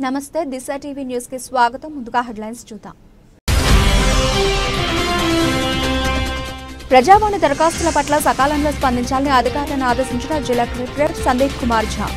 నమస్తే దిశ TV news కి స్వాగతం. ముందుగా హెడ్లైన్స్ చూద్దాం. ప్రజావాణి దరఖాస్తుల పట్ల సకాలంలో స్పందించాలని అధికారులను ఆదేశించిన జిల్లా కలెక్టర్ సందీప్ కుమార్ ఝా.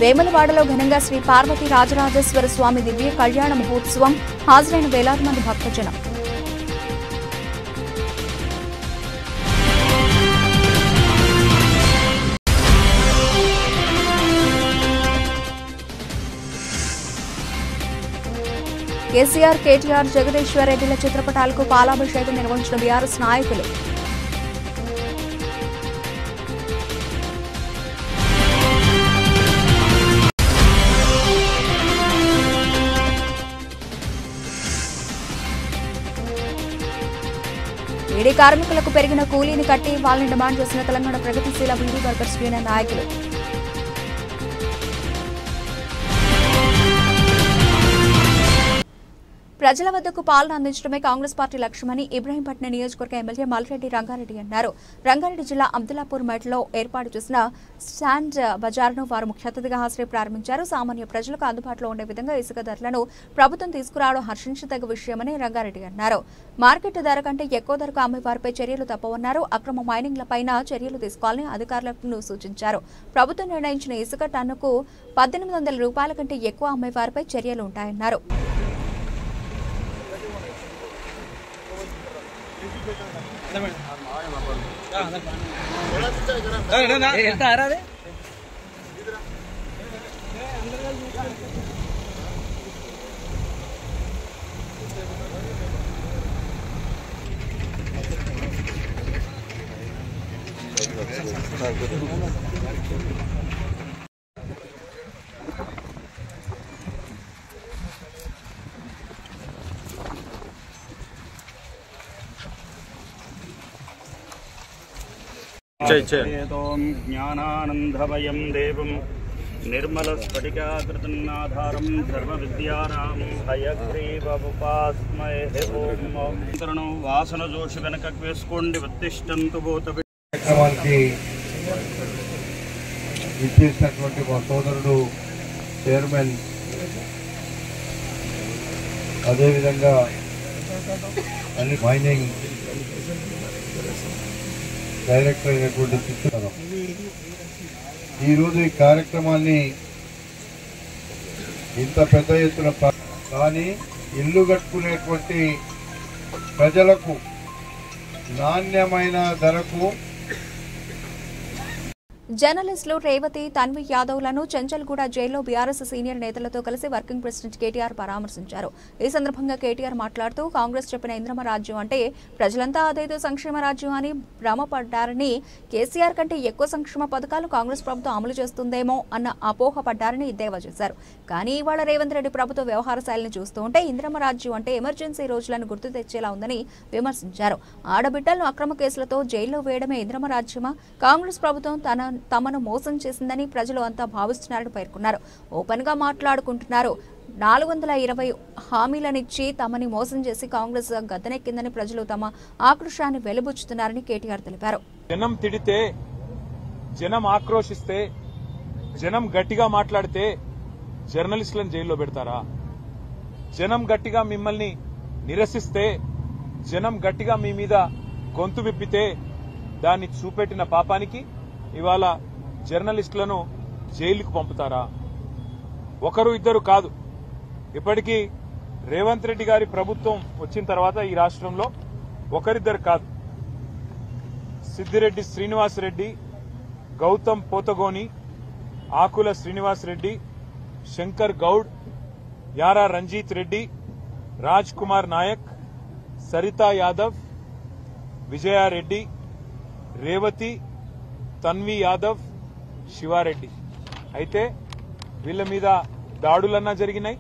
వేములవాడలో ఘనంగా శ్రీ పార్వతీ రాజరాజేశ్వర స్వామి దివ్య కళ్యాణ మహోత్సవం. హాజరైన వేలాది మంది భక్తజనం. కేసీఆర్, కేటీఆర్, జగదీశ్వర్ రెడ్డిల చిత్రపటాలకు పాలాభిషేకం నిర్వహించిన బీఆర్ఎస్ నాయకులు. ఈడీ కార్మికులకు పెరిగిన కూలీని కట్టి ఇవ్వాలని డిమాండ్ చేసిన తెలంగాణ ప్రగతిశీల వీడీ వర్కర్స్ యూనియన్ నాయకులు. ప్రజల వద్దకు పాలన అందించడమే కాంగ్రెస్ పార్టీ లక్ష్యమని ఇబ్రహీంపట్నం నియోజకవర్గ ఎమ్మెల్యే మల్రెడ్డి రంగారెడ్డి అన్నారు. రంగారెడ్డి జిల్లా అబ్దుల్లాపూర్ మెట్లో ఏర్పాటు చేసిన స్టాండ్ బజార్ను వారు ముఖ్య అతిథిగా హాజరై ప్రారంభించారు. సామాన్య ప్రజలకు అందుబాటులో ఉండే విధంగా ఇసుక ధరలను ప్రభుత్వం తీసుకురావడం హర్షించదగ్గ విషయమని రంగారెడ్డి అన్నారు. మార్కెట్ ధర కంటే ఎక్కువ ధరకు అమ్మే వారిపై చర్యలు తప్పవన్నారు. అక్రమ మైనింగ్లపైన చర్యలు తీసుకోవాలని అధికారులకు సూచించారు. ప్రభుత్వం నిర్ణయించిన ఇసుక టన్నుకు 1800 రూపాయల కంటే ఎక్కువ అమ్మే వారిపై చర్యలు ఉంటాయన్నారు. జ్ఞానానందమయం దేవం నిర్మలస్ఫటికాకృతిన్నాధారం సర్వవిద్యానాం హయగ్రీవముపాస్మహే. ఓం వాసన జోషి వెనక వేసుకోండి. ఉత్తిష్టంతు భూత కార్యక్రమానికి ఇచ్చేసినటువంటి మా సోదరుడు చైర్మన్, అదేవిధంగా అన్ని మైనింగ్ డైరెక్టర్ అయినటువంటి చిత్తూరు, ఈరోజు ఈ కార్యక్రమాన్ని ఇంత పెద్ద ఎత్తున కానీ ఇల్లు కట్టుకునేటువంటి ప్రజలకు నాణ్యమైన ధరకు జర్నలిస్టులు రేవతి, తన్వి యాదవ్లను చెంచల్గూడ జైల్లో బీఆర్ఎస్ సీనియర్ నేతలతో కలిసి వర్కింగ్ ప్రెసిడెంట్ కేటీఆర్ పరామర్శించారు. ఈ సందర్భంగా కేటీఆర్ మాట్లాడుతూ కాంగ్రెస్ చెప్పిన ఇంద్రమ రాజ్యం అంటే ప్రజలంతా అదేదో సంక్షేమ రాజ్యం అని భ్రమపడ్డారని, కేసీఆర్ కంటే ఎక్కువ సంక్షేమ పథకాలు కాంగ్రెస్ ప్రభుత్వం అమలు చేస్తుందేమో అన్న అపోహపడ్డారని ఎద్దేవా చేశారు. కానీ ఇవాళ రేవంత్ రెడ్డి ప్రభుత్వ వ్యవహార శైలిని చూస్తూ ఉంటే ఇంద్రమ రాజ్యం అంటే ఎమర్జెన్సీ రోజులను గుర్తు తెచ్చేలా ఉందని విమర్శించారు. ఆడబిడ్డలను అక్రమ కేసులతో జైల్లో వేయడమే ఇంద్రమ రాజ్యమా? కాంగ్రెస్ ప్రభుత్వం తమను మోసం చేసిందని ప్రజలు అంతా భావిస్తున్నారని పేర్కొన్నారు. ఓపెన్ గా మాట్లాడుకుంటున్నారు. 420 హామీలనిచ్చి తమని మోసం చేసి కాంగ్రెస్ గద్దెనెక్కిందని ప్రజలు తమ ఆక్రోశాన్ని వెలుబుచ్చుతున్నారని కేటీఆర్ తెలిపారు. జనం తిడితే, జనం ఆక్రోశిస్తే, జనం గట్టిగా మాట్లాడితే జర్నలిస్టులను జైల్లో పెడతారా? జనం గట్టిగా మిమ్మల్ని నిరసిస్తే, జనం గట్టిగా మీ మీద గొంతు విప్పితే దాన్ని చూపెట్టిన పాపానికి ఇవాళ జర్నలిస్టులను జైలుకు పంపుతారా? ఒకరు ఇద్దరు కాదు, ఇప్పటికీ రేవంత్ రెడ్డి గారి ప్రభుత్వం వచ్చిన తర్వాత ఈ రాష్ట్రంలో ఒకరిద్దరు కాదు, సిద్దిరెడ్డి శ్రీనివాసరెడ్డి, గౌతమ్ పోతగోని, ఆకుల శ్రీనివాసరెడ్డి, శంకర్ గౌడ్, యారా రంజిత్ రెడ్డి, రాజ్ కుమార్ నాయక్, సరితా యాదవ్, విజయారెడ్డి, రేవతి, తన్వి యాదవ్, శివారెడ్డి. అయితే వీళ్ళ మీద దాడులన్నా జరిగినాయి,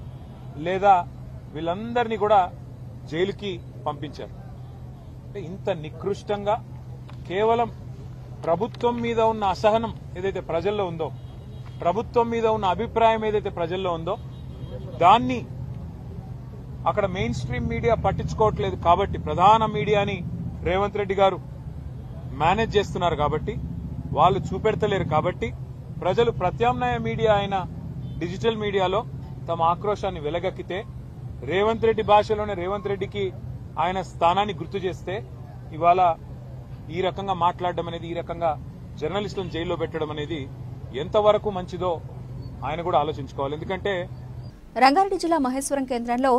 లేదా వీళ్ళందరినీ కూడా జైలుకి పంపించారు. ఇంత నికృష్టంగా కేవలం ప్రభుత్వం మీద ఉన్న అసహనం ఏదైతే ప్రజల్లో ఉందో, ప్రభుత్వం మీద ఉన్న అభిప్రాయం ఏదైతే ప్రజల్లో ఉందో దాన్ని అక్కడ మెయిన్ స్ట్రీమ్ మీడియా పట్టించుకోవట్లేదు కాబట్టి, ప్రధాన మీడియాని రేవంత్ రెడ్డి గారు మేనేజ్ చేస్తున్నారు కాబట్టి, వాళ్ళు చూపెడతలేరు కాబట్టి, ప్రజలు ప్రత్యామ్నాయ మీడియా అయిన డిజిటల్ మీడియాలో తమ ఆక్రోశాన్ని వెలగక్కితే, రేవంత్ రెడ్డి భాషలోనే రేవంత్ రెడ్డికి ఆయన స్థానాన్ని గుర్తు చేస్తే, ఇవాళ ఈ రకంగా మాట్లాడడం అనేది, ఈ రకంగా జర్నలిస్టులను జైల్లో పెట్టడం అనేది ఎంతవరకు మంచిదో ఆయన కూడా ఆలోచించుకోవాలి. ఎందుకంటే రంగారెడ్డి జిల్లా మహేశ్వరం కేంద్రంలో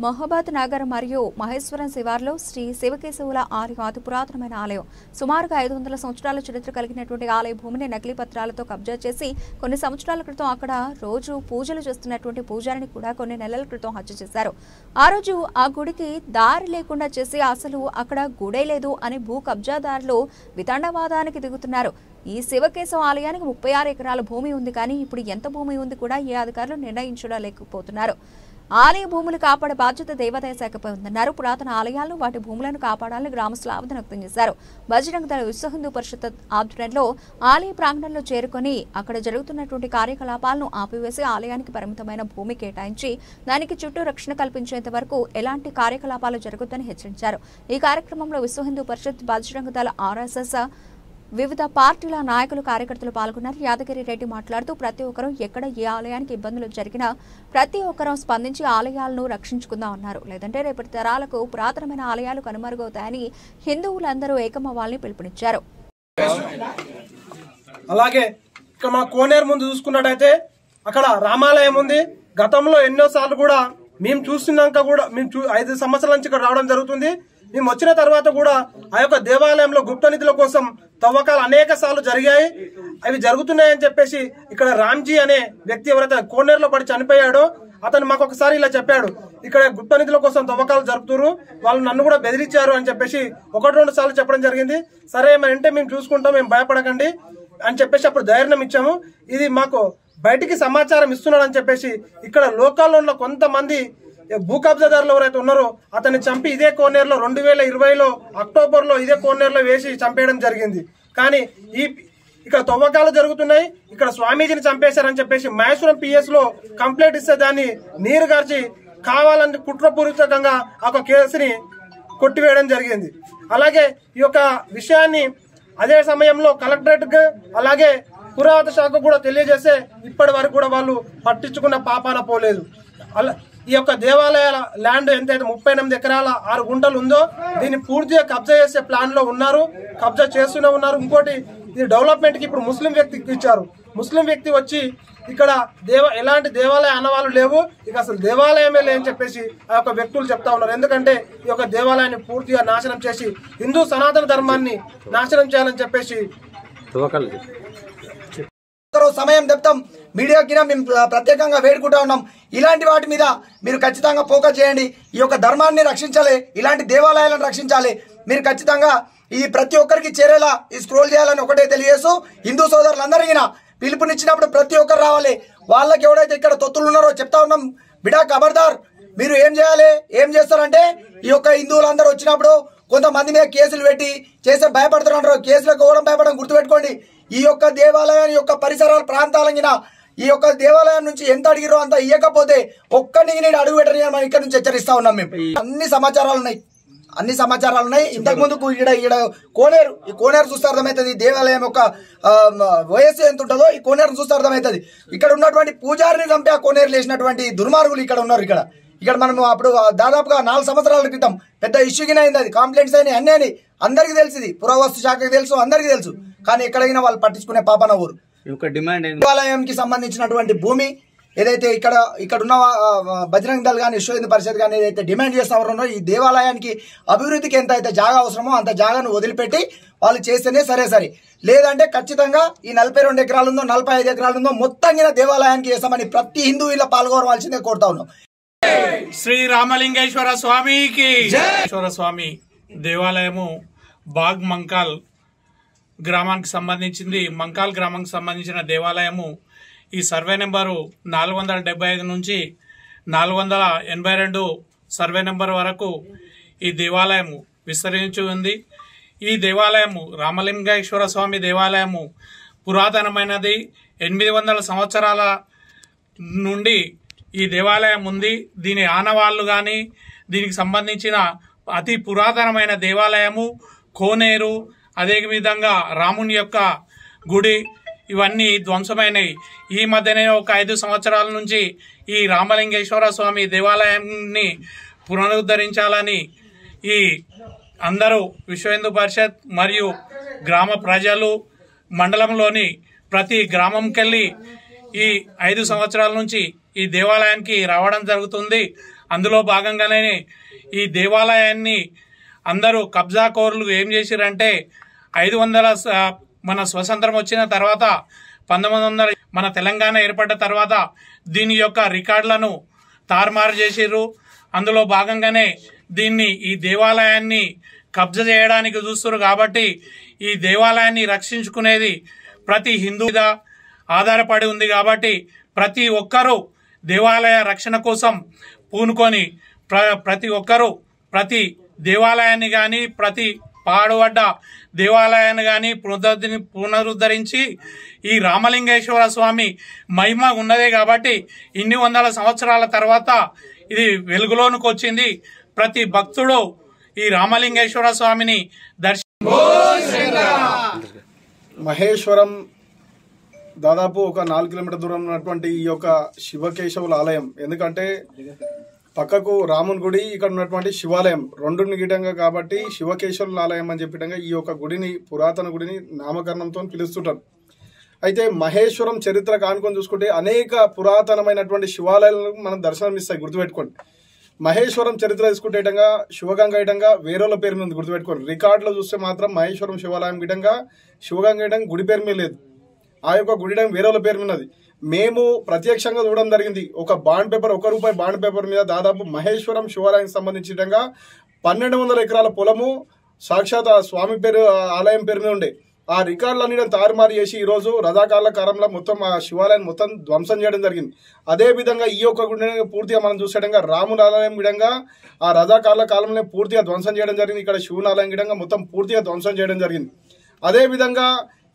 మహబాద్ నగర్ మరియు మహేశ్వరం శివార్లో శ్రీ శివకేశవుల ఆలయం అతి పురాతనమైన ఆలయం. సుమారుగా 500 సంవత్సరాల చరిత్ర కలిగినటువంటి ఆలయ భూమిని నకిలీ పత్రాలతో కబ్జా చేసి కొన్ని సంవత్సరాల క్రితం అక్కడ రోజు పూజలు చేస్తున్నటువంటి పూజారిని కూడా కొన్ని నెలల క్రితం హత్య చేశారు. ఆ రోజు ఆ గుడికి దారి లేకుండా చేసి అసలు అక్కడ గుడే లేదు అని భూ కబ్జాదారులు వితండవాదానికి దిగుతున్నారు. ఈ శివకేశవ ఆలయానికి 36 ఎకరాల భూమి ఉంది, కానీ ఇప్పుడు ఎంత భూమి ఉంది కూడా ఏ అధికారులు నిర్ణయించలేకపోతున్నారు. ఆలయ భూములు కాపాడే బాధ్యత దేవాదాయ శాఖపై ఉందన్నారు. పురాతన ఆలయాలను, వాటి భూములను కాపాడాలని గ్రామస్తులు ఆవేదన వ్యక్తం చేశారు. బజరంగ దళ విశ్వ హిందూ పరిషత్ ఆధ్వర్యంలో ఆలయ ప్రాంగణంలో చేరుకుని అక్కడ జరుగుతున్నటువంటి కార్యకలాపాలను ఆపివేసి ఆలయానికి పరిమితమైన భూమి కేటాయించి దానికి చుట్టూ రక్షణ కల్పించేంత వరకు ఎలాంటి కార్యకలాపాలు జరగొద్దని హెచ్చరించారు. ఈ కార్యక్రమంలో విశ్వ హిందూ పరిషత్, బజరంగ దళ, RSS, వివిధ పార్టీల నాయకులు, కార్యకర్తలు పాల్గొన్నారు. యాదగిరి రెడ్డి మాట్లాడుతూ ప్రతి ఒక్కరూ ఎక్కడ ఏ ఆలయానికి ఇబ్బందులు జరిగినా ప్రతి ఒక్కరూ స్పందించి ఆలయాలను రక్షించుకుందామన్నారు. లేదంటే రేపటి తరాలకు పురాతనమైన ఆలయాలు కనుమరుగవుతాయని హిందువులందరూ ఏకమవ్వాలని పిలుపునిచ్చారు. అలాగే ఇక్కడ మన కోనేరు ముందు చూసుకున్నట్టయితే అక్కడ రామాలయం ఉంది. గతంలో ఎన్నోసార్లు కూడా మేము చూస్తున్నాక కూడా 5 సంవత్సరాల నుంచి ఇక్కడ రావడం జరుగుతుంది. మేము వచ్చిన తర్వాత కూడా ఆ యొక్క దేవాలయంలో గుప్త నిధుల కోసం తవ్వకాలు అనేక సార్లు జరిగాయి. అవి జరుగుతున్నాయని చెప్పేసి ఇక్కడ రామ్జీ అనే వ్యక్తి ఎవరైతే కోనేరులో పడి చనిపోయాడో అతను మాకు ఒకసారి ఇలా చెప్పాడు, ఇక్కడ గుప్త నిధుల కోసం తవ్వకాలు జరుపుతున్నారు, వాళ్ళు నన్ను కూడా బెదిరించారు అని చెప్పేసి 1-2 సార్లు చెప్పడం జరిగింది. సరే అంటే మేము చూసుకుంటాం, మేము భయపడకండి అని చెప్పేసి అప్పుడు ధైర్యం ఇచ్చాము. ఇది మాకు బయటికి సమాచారం ఇస్తున్నాడని చెప్పేసి ఇక్కడ లోకల్లో ఉన్న కొంతమంది భూ కబ్జాదారులు ఎవరైతే ఉన్నారో అతన్ని చంపి ఇదే కోనేరులో 2020లో అక్టోబర్లో ఇదే కోనేరులో వేసి చంపేయడం జరిగింది. కానీ ఇక్కడ తవ్వకాలు జరుగుతున్నాయి, ఇక్కడ స్వామీజీని చంపేశారని చెప్పేసి మహేశ్వరం PS లో కంప్లైంట్ ఇస్తే దాన్ని నీరు గార్చి కావాలని కుట్రపూరితంగా ఒక కేసుని కొట్టివేయడం జరిగింది. అలాగే ఈ యొక్క విషయాన్ని అదే సమయంలో కలెక్టరేట్ కు అలాగే పురావస్తు శాఖ కూడా తెలియజేస్తే ఇప్పటి వరకు కూడా వాళ్ళు పట్టించుకున్న పాపాన పోలేదు. ఈ యొక్క దేవాలయాల ల్యాండ్ ఎంతైతే 38 ఎకరాల 6 గుంటలు ఉందో దీన్ని పూర్తిగా కబ్జా చేసే ప్లాన్ లో ఉన్నారు, కబ్జా చేస్తూనే ఉన్నారు. ఇంకోటి, ఇది డెవలప్మెంట్ కి ఇప్పుడు ముస్లిం వ్యక్తికి ఇచ్చారు. ముస్లిం వ్యక్తి వచ్చి ఇక్కడ ఎలాంటి దేవాలయ ఆనవాళ్ళు లేవు, ఇక అసలు దేవాలయమే లేని చెప్పేసి ఆ యొక్క వ్యక్తులు చెప్తా ఉన్నారు. ఎందుకంటే ఈ యొక్క దేవాలయాన్ని పూర్తిగా నాశనం చేసి హిందూ సనాతన ధర్మాన్ని నాశనం చేయాలని చెప్పేసి సమయం చెప్తాం. మీడియాకి మేము ప్రత్యేకంగా వేడుకుంటా ఉన్నాం. ఇలాంటి వాటి మీద మీరు ఖచ్చితంగా ఫోకస్ చేయండి. ఈ యొక్క ధర్మాన్ని రక్షించాలి, ఇలాంటి దేవాలయాలను రక్షించాలి. మీరు ఖచ్చితంగా ఈ ప్రతి ఒక్కరికి చేరేలా ఈ స్క్రోల్ చేయాలని ఒకటే తెలియజేస్తూ హిందూ సోదరులందరికీ పిలుపునిచ్చినప్పుడు ప్రతి ఒక్కరు రావాలి. వాళ్ళకి ఎవడైతే ఇక్కడ తొత్తులు ఉన్నారో చెప్తా ఉన్నాం, బిడా ఖబర్దార్, మీరు ఏం చేయాలి, ఏం చేస్తారంటే ఈ యొక్క హిందువులందరూ వచ్చినప్పుడు కొంతమంది మీద కేసులు పెట్టి చేసే భయపడుతున్నారు. కేసులకు కూడా భయపడడం గుర్తుపెట్టుకోండి. ఈ యొక్క దేవాలయం యొక్క పరిసరాల ప్రాంతాలగిన ఈ యొక్క దేవాలయం నుంచి ఎంత అడిగిరో అంత ఇవ్వకపోతే ఒక్కడికి నేను అడుగు పెట్టని మనం ఇక్కడ నుంచి హెచ్చరిస్తా ఉన్నాం. మేము అన్ని సమాచారాలు ఉన్నాయి. ఇంతకు ముందు ఈడ కోనేరు, ఈ కోనేరు చూస్తే అర్థమవుతుంది దేవాలయం యొక్క వయస్సు ఎంత ఉంటుందో ఈ కోనేరు చూస్తే అర్థమవుతుంది. ఇక్కడ ఉన్నటువంటి పూజారిని చంపి ఆ కోనేరు లేసినటువంటి దుర్మార్గులు ఇక్కడ ఉన్నారు. ఇక్కడ మనం అప్పుడు దాదాపుగా 4 సంవత్సరాల క్రితం పెద్ద ఇష్యూగిన అయింది. అది కంప్లైంట్స్ అయినాయి, అన్నీ అని అందరికీ తెలిసింది, పురావస్తు శాఖకి తెలుసు, అందరికీ తెలుసు. కానీ ఎక్కడైనా వాళ్ళు పట్టించుకునే పాపన ఊరు. దేవాలయంకి సంబంధించినటువంటి భూమి ఏదైతే ఇక్కడ ఉన్న బజరంగ దళ్ కానీ విశ్వ హిందూ పరిషత్ కానీ ఏదైతే డిమాండ్ చేస్తా ఉన్నారో ఈ దేవాలయానికి అభివృద్ధికి ఎంత అయితే జాగా అవసరమో అంత జాగాను వదిలిపెట్టి వాళ్ళు చేస్తేనే సరే, లేదంటే ఖచ్చితంగా ఈ 42 ఎకరాలు ఉందో 45 ఎకరాలు ఉందో మొత్తంగా దేవాలయానికి చేస్తామని ప్రతి హిందూ ఇలా పాల్గొనవలసిందే కోరుతా ఉన్నాం. శ్రీ రామలింగేశ్వర స్వామికి ఈశ్వర స్వామి దేవాలయము బాగ్ మంకాల్ గ్రామానికి సంబంధించింది. మంకాల్ గ్రామానికి సంబంధించిన దేవాలయము ఈ సర్వే నెంబరు 475 నుంచి 482 సర్వే నెంబర్ వరకు ఈ దేవాలయము విస్తరించి ఉంది. ఈ దేవాలయము రామలింగేశ్వర స్వామి దేవాలయము పురాతనమైనది. 800 సంవత్సరాల నుండి ఈ దేవాలయం ఉంది. దీని ఆనవాళ్లు గాని, దీనికి సంబంధించిన అతి పురాతనమైన దేవాలయము కోనేరు, అదేవిధంగా రాముని యొక్క గుడి ఇవన్నీ ధ్వంసమైనవి. ఈ మధ్యనే ఒక 5 సంవత్సరాల నుంచి ఈ రామలింగేశ్వర స్వామి దేవాలయాన్ని పునరుద్ధరించాలని ఈ అందరూ విశ్వ హిందూ పరిషత్ మరియు గ్రామ ప్రజలు మండలంలోని ప్రతి గ్రామంకెళ్ళి ఈ 5 సంవత్సరాల నుంచి ఈ దేవాలయానికి రావడం జరుగుతుంది. అందులో భాగంగానే ఈ దేవాలయాన్ని అందరూ కబ్జాకోరులు ఏం చేసిరంటే 500 మన స్వతంత్రం వచ్చిన తర్వాత 1900 మన తెలంగాణ ఏర్పడ్డ తర్వాత దీని యొక్క రికార్డులను తారుమారు చేసిర్రు. అందులో భాగంగానే ఈ దేవాలయాన్ని కబ్జా చేయడానికి చూస్తున్నారు. కాబట్టి ఈ దేవాలయాన్ని రక్షించుకునేది ప్రతి హిందూ మీద ఆధారపడి ఉంది. కాబట్టి ప్రతి ఒక్కరూ దేవాలయ రక్షణ కోసం పూనుకొని ప్రతి ఒక్కరూ ప్రతి దేవాలయాన్ని గాని, ప్రతి పాడుబడ్డ దేవాలయాన్ని గాని పునరుద్ధరించి ఈ రామలింగేశ్వర స్వామి మహిమ ఉన్నదే కాబట్టి ఇన్ని వందల సంవత్సరాల తర్వాత ఇది వెలుగులోనికి వచ్చింది. ప్రతి భక్తుడు ఈ రామలింగేశ్వర స్వామిని మహేశ్వరం దాదాపు ఒక 4 కిలోమీటర్ దూరం ఉన్నటువంటి ఈ యొక్క శివకేశవుల ఆలయం, ఎందుకంటే పక్కకు రాముని గుడి, ఇక్కడ ఉన్నటువంటి శివాలయం రెండుని గిటంగా కాబట్టి శివకేశవుల ఆలయం అని చెప్పిటంగా ఈ యొక్క గుడిని, పురాతన గుడిని నామకరణంతో పిలుస్తుంటారు. అయితే మహేశ్వరం చరిత్ర కానుకొని చూసుకుంటే అనేక పురాతనమైనటువంటి శివాలయాలను మనం దర్శనం ఇస్తాయి, గుర్తుపెట్టుకోండి. మహేశ్వరం చరిత్ర తీసుకుంటేటంగా శివగంగ ఇటంగా వేరేల పేరు మీద గుర్తుపెట్టుకోండి. రికార్డులో చూస్తే మాత్రం మహేశ్వరం శివాలయం గిటంగా శివగంగ ఇటంగా గుడి పేరు మీద లేదు, ఆ యొక్క గుడి వేరేల పేరు ఉన్నది. మేము ప్రత్యక్షంగా చూడడం జరిగింది. ఒక బాండ్ పేపర్, ₹1 బాండ్ పేపర్ మీద దాదాపు మహేశ్వరం శివాలయానికి సంబంధించిన 1200 ఎకరాల పొలము సాక్షాత్ ఆ స్వామి పేరు ఆలయం పేరు మీద ఉండే. ఆ రికార్డులన్నీ తారుమారు చేసి ఈ రోజు రజాకార్ల కాలంలో మొత్తం ఆ శివాలయం మొత్తం ధ్వంసం చేయడం జరిగింది. అదే విధంగా ఈ యొక్క గుడి పూర్తిగా మనం చూసేటంగా రాముని ఆలయం విధంగా ఆ రజాకార్ల కాలంలో పూర్తిగా ధ్వంసం చేయడం జరిగింది. ఇక్కడ శివుని ఆలయం విధంగా మొత్తం పూర్తిగా ధ్వంసం చేయడం జరిగింది. అదే విధంగా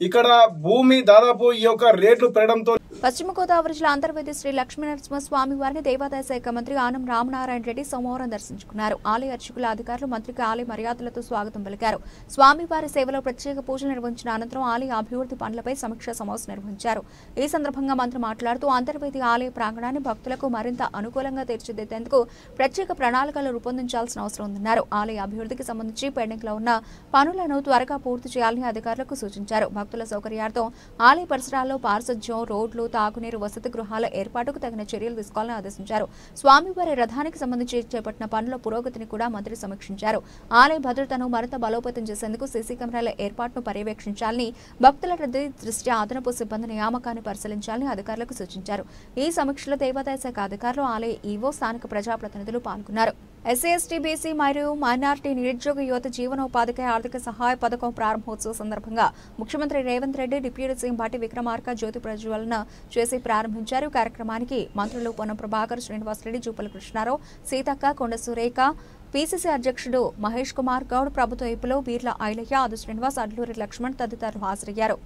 ఇక్కడ భూమి దాదాపు ఈ యొక్క రేట్లు పెరగడంతో పశ్చిమ గోదావరి జిల్లా అంతర్వేది శ్రీ లక్ష్మీనరసింహ స్వామి వారిని దేవాదాయ శాఖ మంత్రి ఆనం రామనారాయణ రెడ్డి సోమవారం దర్శించుకున్నారు. ఆలయ అర్చకుల అధికారులు మంత్రికి ఆలయ మర్యాదలతో స్వాగతం పలికారు. స్వామివారి సేవలో ప్రత్యేక పూజలు నిర్వహించిన అనంతరం ఆలయ అభివృద్ధి పనులపై సమీక్షా సమావేశం నిర్వహించారు. ఈ సందర్భంగా మంత్రి మాట్లాడుతూ అంతర్వేది ఆలయ ప్రాంగణాన్ని భక్తులకు మరింత అనుకూలంగా తీర్చిదిద్దేందుకు ప్రత్యేక ప్రణాళికలు రూపొందించాల్సిన అవసరం ఉందన్నారు. ఆలయ అభివృద్ధికి సంబంధించి పెండింగ్ లో ఉన్న పనులను త్వరగా పూర్తి చేయాలని అధికారులకు సూచించారు. భక్తుల సౌకర్యార్థం ఆలయ పరిసరాల్లో పారిశుధ్యం, రోడ్లు, తాగునీరు, వసతి గృహాల ఏర్పాటుకు తగిన చర్యలు తీసుకోవాలని ఆదేశించారు. స్వామివారి రథానికి సంబంధించి చేపట్టిన పనుల పురోగతిని కూడా మంత్రి సమీక్షించారు. ఆలయ భద్రతను మరింత బలోపేతం చేసేందుకు సీసీ కెమెరాల ఏర్పాటును పర్యవేక్షించాలని, భక్తుల రద్దీ దృష్ట్యా అదనపు సిబ్బంది నియామకాన్ని పరిశీలించాలని అధికారులకు సూచించారు. ఈ సమీక్షలో దేవాదాయ శాఖ అధికారులు, ఆలయ ఈవో, స్థానిక ప్రజాప్రతినిధులు పాల్గొన్నారు. ఎస్సీ, ఎస్టీ, బీసీ మరియు మైనార్టీ నిరుద్యోగ యువత జీవనోపాధికి ఆర్థిక సహాయ పథకం ప్రారంభోత్సవ సందర్భంగా ముఖ్యమంత్రి రేవంత్ రెడ్డి, డిప్యూటీ సీఎం భట్టి విక్రమార్క జ్యోతి ప్రజ్వలన చేసి ప్రారంభించారు. కార్యక్రమానికి మంత్రులు పొన్నం ప్రభాకర్, శ్రీనివాసరెడ్డి, జూపల్లి కృష్ణారావు, సీతక్క, కొండ సురేఖ, పీసీసీ అధ్యక్షుడు మహేష్ కుమార్ గౌడ్, ప్రభుత్వ వైపులో బీర్ల ఐలయ్య, ఆదు శ్రీనివాస్, అడ్లూరి లక్ష్మణ్ తదితరులు హాజరయ్యారు.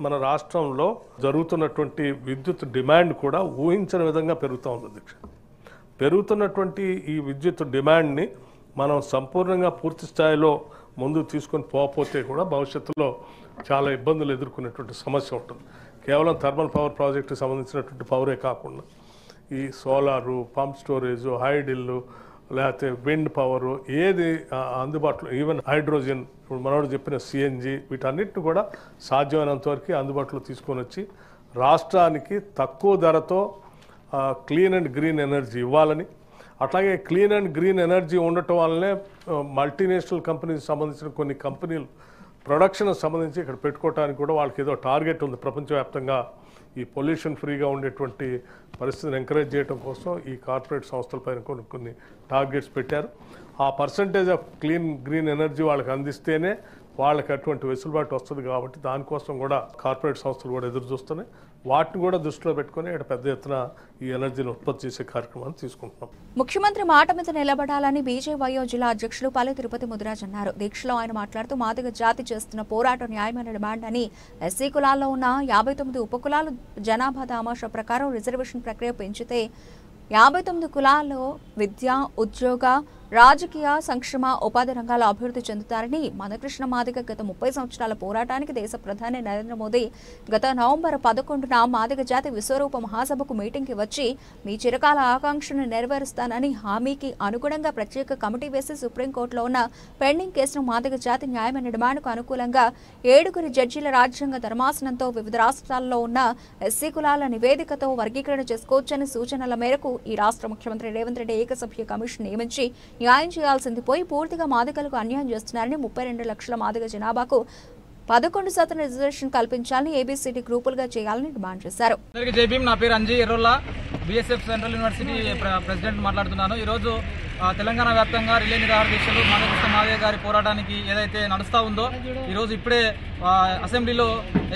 మన రాష్ట్రంలో జరుగుతున్నటువంటి విద్యుత్ డిమాండ్ కూడా ఊహించని విధంగా పెరుగుతూ ఉంది అధ్యక్ష. పెరుగుతున్నటువంటి ఈ విద్యుత్ డిమాండ్ని మనం సంపూర్ణంగా పూర్తి స్థాయిలో ముందుకు తీసుకొని పోకపోతే కూడా భవిష్యత్తులో చాలా ఇబ్బందులు ఎదుర్కొనేటువంటి సమస్య ఉంటుంది. కేవలం థర్మల్ పవర్ ప్రాజెక్టుకి సంబంధించినటువంటి పవరే కాకుండా ఈ సోలారు, పంప్ స్టోరేజు, హైడిల్లు, లేకపోతే విండ్ పవరు, ఏది అందుబాటులో, ఈవెన్ హైడ్రోజన్, ఇప్పుడు మనోడు చెప్పిన సిఎన్జి, వీటన్నిటిని కూడా సాధ్యమైనంత వరకు అందుబాటులో తీసుకొని వచ్చి రాష్ట్రానికి తక్కువ ధరతో క్లీన్ అండ్ గ్రీన్ ఎనర్జీ ఇవ్వాలని, అట్లాగే క్లీన్ అండ్ గ్రీన్ ఎనర్జీ ఉండటం వల్లనే మల్టీనేషనల్ కంపెనీకి సంబంధించిన కొన్ని కంపెనీలు ప్రొడక్షన్ సంబంధించి ఇక్కడ పెట్టుకోవడానికి కూడా వాళ్ళకి ఏదో టార్గెట్ ఉంది. ప్రపంచవ్యాప్తంగా ఈ పొల్యూషన్ ఫ్రీగా ఉండేటువంటి పరిస్థితిని ఎంకరేజ్ చేయడం కోసం ఈ కార్పొరేట్ సంస్థలపైన కొన్ని టార్గెట్స్ పెట్టారు. ఆ percentage of clean green energy వాళ్ళకి అందిస్తేనే వాళ్ళకి అటువంటి వెసులుబాటు వస్తుంది. కాబట్టి దానికోసం కూడా కార్పొరేట్ సంస్థలు కూడా ఎదురు చూస్తున్నాయి. వాటిని కూడా దృష్టిలో పెట్టుకుని ఇక్కడ పెద్ద ఎత్తున ఈ ఎనర్జీని ఉత్పత్తి చేసే కార్యక్రమాన్ని తీసుకుంటున్నాం. ముఖ్యమంత్రి మాట మీద నిలబడాలని బీజేవైఓ జిల్లా అధ్యక్షులు పల్లె తిరుపతి ముదిరాజ్ అన్నారు. దీక్షలో ఆయన మాట్లాడుతూ మాదిగ జాతి చేస్తున్న పోరాటం న్యాయమైన డిమాండ్ అని, ఎస్సీ కులాల్లో ఉన్న 59 ఉపకులాలు జనాభా దామాషా ప్రకారం రిజర్వేషన్ ప్రక్రియ పెంచితే 59 కులాల్లో విద్య, ఉద్యోగ, రాజకీయ, సంక్షేమ, ఉపాధి రంగాల అభివృద్ధి చెందుతారని మందకృష్ణ మాదిగ గత 30 సంవత్సరాల పోరాటానికి దేశ ప్రధాని నరేంద్ర మోదీ గత నవంబర్ 11న మాదిగ జాతి విశ్వరూప మహాసభకు మీటింగ్కి వచ్చి మీ చిరకాల ఆకాంక్షను నెరవేరుస్తానని హామీకి అనుగుణంగా ప్రత్యేక కమిటీ వేసి సుప్రీంకోర్టులో ఉన్న పెండింగ్ కేసును మాదిగ జాతి న్యాయమైన డిమాండ్కు అనుకూలంగా 7 జడ్జీల రాజ్యాంగ ధర్మాసనంతో వివిధ రాష్ట్రాల్లో ఉన్న ఎస్సీ కులాల నివేదికతో వర్గీకరణ చేసుకోవచ్చని సూచనల మేరకు ఈ రాష్ట్ర ముఖ్యమంత్రి రేవంత్ రెడ్డి ఏకసభ్య కమిషన్ నియమించి న్యాయం చేయాల్సింది పోయి పూర్తిగా మాదిగలకు అన్యాయం చేస్తున్నారని 32 లక్షల మాదిగ జనాభాకు 11% రిజర్వేషన్ కల్పించాలని ఏబీసీడీ గ్రూపులుగా చేయాలని డిమాండ్ చేశారు. నా పేరు Anji Errolla, BSF central university president మాట్లాడుతున్నాను. ఈరోజు తెలంగాణ వ్యాప్తంగా రిలే నిరాహార దీక్షలు మందకృష్ణ మాదిగ గారి పోరాటానికి ఏదైతే నడుస్తూ ఉందో ఈరోజు ఇప్పుడే అసెంబ్లీలో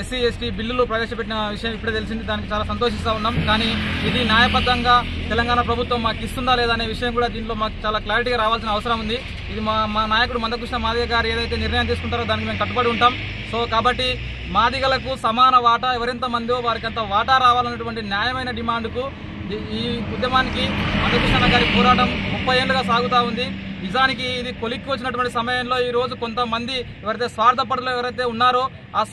ఎస్సీ ఎస్టీ బిల్లులు ప్రవేశపెట్టిన విషయం ఇప్పుడే తెలిసింది. దానికి చాలా సంతోషిస్తూ ఉన్నాం. కానీ ఇది న్యాయబద్ధంగా తెలంగాణ ప్రభుత్వం మాకు ఇస్తుందా లేదా అనే విషయం కూడా దీంట్లో మాకు చాలా క్లారిటీగా రావాల్సిన అవసరం ఉంది. ఇది మా నాయకుడు మందకృష్ణ మాదిగ గారు ఏదైతే నిర్ణయం తీసుకుంటారో దానికి మేము కట్టుబడి ఉంటాం. సో కాబట్టి మాదిగలకు సమాన వాటా ఎవరెంత మందో వారికి అంత వాటా రావాలన్నటువంటి న్యాయమైన డిమాండ్కు ఈ ఉద్యమానికి మందకృష్ణ గారి పోరాటం 30 ఏళ్లుగా సాగుతూ ఉంది. నిజానికి ఇది కొలిక్కి వచ్చినటువంటి సమయంలో ఈ రోజు కొంతమంది ఎవరైతే స్వార్థపరులు ఎవరైతే ఉన్నారో ఆ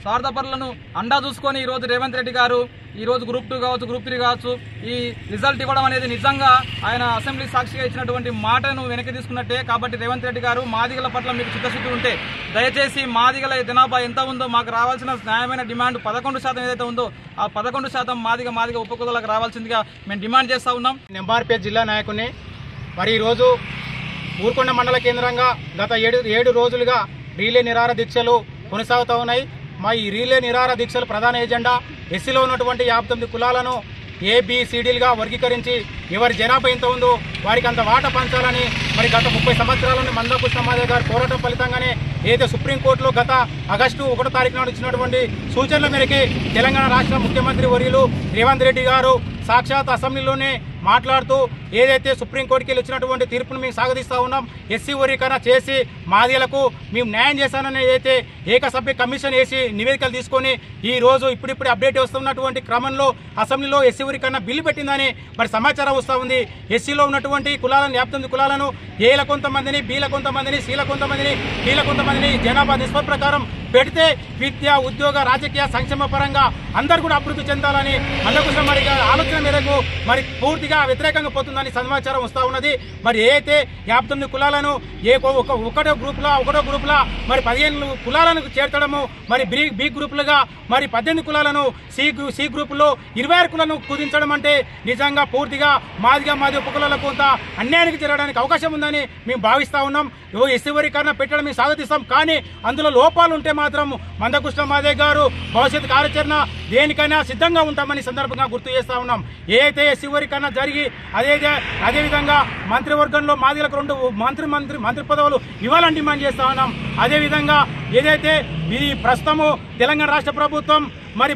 స్వార్థపరులను అండా చూసుకొని ఈ రోజు రేవంత్ రెడ్డి గారు ఈ రోజు గ్రూప్ 2 కావచ్చు, గ్రూప్ 3 కావచ్చు ఈ రిజల్ట్ ఇవ్వడం అనేది నిజంగా ఆయన అసెంబ్లీ సాక్షిగా ఇచ్చినటువంటి మాటను వెనక్కి తీసుకున్నట్టే. కాబట్టి రేవంత్ రెడ్డి గారు మాదిగల పట్ల మీకు చిత్తశుద్ధి ఉంటే దయచేసి మాదిగల జనాభా ఎంత ఉందో మాకు రావాల్సిన న్యాయమైన డిమాండ్ 11% ఏదైతే ఉందో ఆ 11% మాదిగ ఉపకులాలకు రావాల్సిందిగా మేము డిమాండ్ చేస్తా ఉన్నాం. ఎంఆర్పీఎస్ జిల్లా నాయకుని మరి ఈరోజు ఊరుకొండ మండల కేంద్రంగా గత 7 రోజులుగా రీలే నిరాహార దీక్షలు కొనసాగుతూ ఉన్నాయి. మా ఈ రీలే నిరాహార దీక్షల ప్రధాన ఎజెండా ఎస్సీలో ఉన్నటువంటి 59 కులాలను ఏబిసిడీలుగా వర్గీకరించి ఎవరి జనాభా ఎంత ఉందో వారికి అంత వాటా పంచాలని మరి గత 30 సంవత్సరాలను మందకృష్ణ మాదిగ గారి పోరాటం ఫలితంగానే ఏదైతే సుప్రీంకోర్టులో గత ఆగస్టు 1వ తారీఖు నాడు ఇచ్చినటువంటి సూచనల మేరకే తెలంగాణ రాష్ట్ర ముఖ్యమంత్రి వర్యులు రేవంత్ రెడ్డి గారు సాక్షాత్ అసెంబ్లీలోనే మాట్లాడుతూ ఏదైతే సుప్రీంకోర్టుకి వెళ్ళి వచ్చినటువంటి తీర్పును మేము సాగదీస్తా ఉన్నాం. ఎస్సీ వర్గీకరణ చేసి మాదిగలకు మేము న్యాయం చేశానని ఏదైతే ఏకసభ్య కమిషన్ వేసి నివేదికలు తీసుకొని ఈ రోజు ఇప్పుడిప్పుడు అప్డేట్ వస్తున్నటువంటి క్రమంలో అసెంబ్లీలో ఎస్సీ వర్గీకరణ బిల్లు పెట్టిందని మరి సమాచారం వస్తూ ఉంది. ఎస్సీలో ఉన్నటువంటి కులాలను 59 కులాలను ఏల కొంతమందిని, బీల కొంతమందిని, సీల కొంతమందిని, బీల కొంతమందిని జనాభా నిష్పత్తి ప్రకారం పెడితే విద్య, ఉద్యోగ, రాజకీయ, సంక్షేమ పరంగా అందరూ కూడా అభివృద్ధి చెందాలని మందకృష్ణ మాదిగ గారి ఆలోచన మేరకు మరి పూర్తిగా వ్యతిరేకంగా పోతుందని సమాచారం వస్తూ ఉన్నది. మరి ఏదైతే 59 కులాలను ఒకటో గ్రూపులా మరి 15 కులాలను చేర్చడము, మరి బి గ్రూపులుగా మరి 18 కులాలను సి గ్రూపులో 26 కులాలను కుదించడం అంటే నిజంగా పూర్తిగా మాదిగ ఉపకులాలకు కొంత అన్యాయానికి జరగడానికి అవకాశం ఉందని మేము భావిస్తా ఉన్నాం. ఎస్సీ వర్గీకరణ పెట్టడం మేము స్వాగతిస్తాం. కానీ అందులో లోపాలు ఉంటే మాత్రం మందకృష్ణ మాదిగ గారు భవిష్యత్ కార్యాచరణ దేనికైనా సిద్ధంగా ఉంటామని సందర్భంగా గుర్తు చేస్తా ఉన్నాం. ఏదైతే ఎస్సీ వర్గీకరణ జరిగి అదేవిధంగా మంత్రివర్గంలో మాదిగలకు 2 మంత్రి పదవులు ఇవ్వాలని డిమాండ్ చేస్తా ఉన్నాం. అదేవిధంగా ఏదైతే ఇది ప్రస్తుతము తెలంగాణ రాష్ట్ర ప్రభుత్వం మరి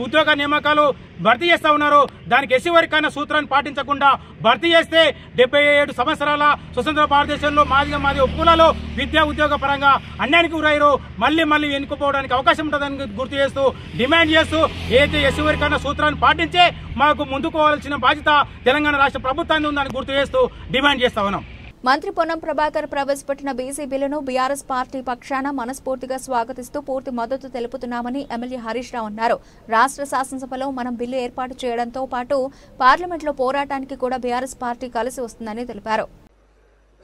ఉద్యోగ నియామకాలు భర్తీ చేస్తా ఉన్నారు, దానికి ఎస్సీ వర్గీకరణ సూత్రాన్ని పాటించకుండా భర్తీ చేస్తే 77 సంవత్సరాల స్వతంత్ర భారతదేశంలో మాదిగ ఉపకులాలు విద్యా ఉద్యోగ పరంగా అన్యాయానికి గురయ్యారు. మళ్ళీ ఎన్నుకోపోవడానికి అవకాశం ఉంటుందని గుర్తు చేస్తూ డిమాండ్ చేస్తూ ఏదైతే ఎస్సీ వర్గీకరణ సూత్రాన్ని పాటించే మాకు ముందుకోవాల్సిన బాధ్యత తెలంగాణ రాష్ట్ర ప్రభుత్వాన్ని ఉందని గుర్తు చేస్తూ డిమాండ్ చేస్తా ఉన్నాం. మంత్రి పొన్నం ప్రభాకర్ ప్రవేశపెట్టిన బీసీ బిల్లును బీఆర్ఎస్ పార్టీ పక్షాన మనస్ఫూర్తిగా స్వాగతిస్తూ పూర్తి మద్దతు తెలుపుతున్నామని ఎమ్మెల్యే హరీష్ రావు అన్నారు. రాష్ట్ర శాసనసభలో మనం బిల్లు ఏర్పాటు చేయడంతో పాటు పార్లమెంట్లో పోరాటానికి కూడా బీఆర్ఎస్ పార్టీ కలిసి వస్తుందని తెలిపారు.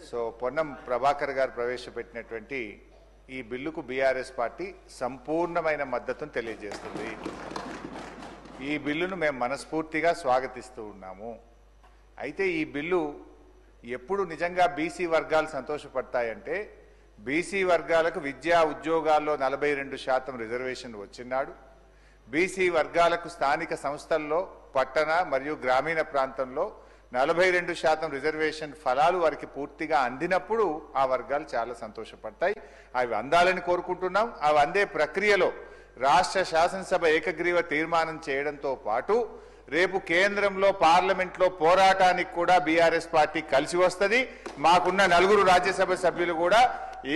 సో పొన్నం ప్రభాకర్ గారు ప్రవేశపెట్టినటువంటి ఈ బిల్లుకు బీఆర్ఎస్ పార్టీ సంపూర్ణమైన మద్దతును తెలియజేస్తుంది. ఈ బిల్లును మేము మనస్ఫూర్తిగా స్వాగతిస్తూ ఉన్నాము. అయితే ఈ బిల్లు ఎప్పుడు నిజంగా బీసీ వర్గాలు సంతోషపడతాయంటే బీసీ వర్గాలకు విద్యా ఉద్యోగాల్లో 42% రిజర్వేషన్ వచ్చినాడు. బీసీ వర్గాలకు స్థానిక సంస్థల్లో పట్టణ మరియు గ్రామీణ ప్రాంతంలో 42% రిజర్వేషన్ ఫలాలు వారికి పూర్తిగా అందినప్పుడు ఆ వర్గాలు చాలా సంతోషపడతాయి. అవి అందాలని కోరుకుంటున్నాం. అవి అందే ప్రక్రియలో రాష్ట్ర శాసనసభ ఏకగ్రీవ తీర్మానం చేయడంతో పాటు రేపు కేంద్రంలో పార్లమెంట్లో పోరాటానికి కూడా బీఆర్ఎస్ పార్టీ కలిసి వస్తుంది. మాకున్న 4 రాజ్యసభ సభ్యులు కూడా